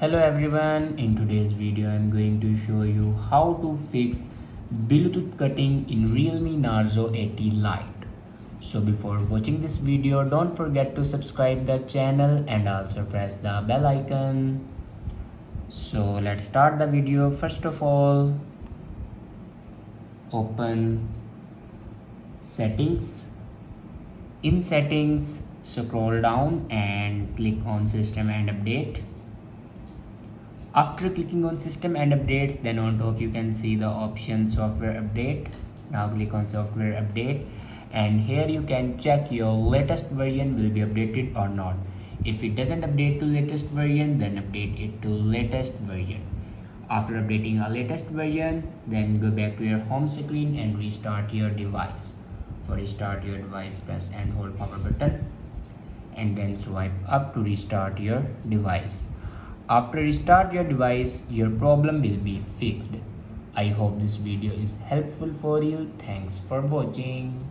Hello everyone, in today's video I'm going to show you how to fix Bluetooth cutting in Realme Narzo 80 Lite. So before watching this video, don't forget to subscribe the channel and also press the bell icon. So let's start the video. First of all, open settings. In settings, scroll down and click on system and update. After clicking on system and updates, then on top you can see the option software update. Now click on software update, and here you can check your latest version will be updated or not. If it doesn't update to latest version, then update it to latest version. After updating a latest version, then go back to your home screen and restart your device. For restart your device, press and hold power button and then swipe up to restart your device. After restart your device, your problem will be fixed. I hope this video is helpful for you. Thanks for watching.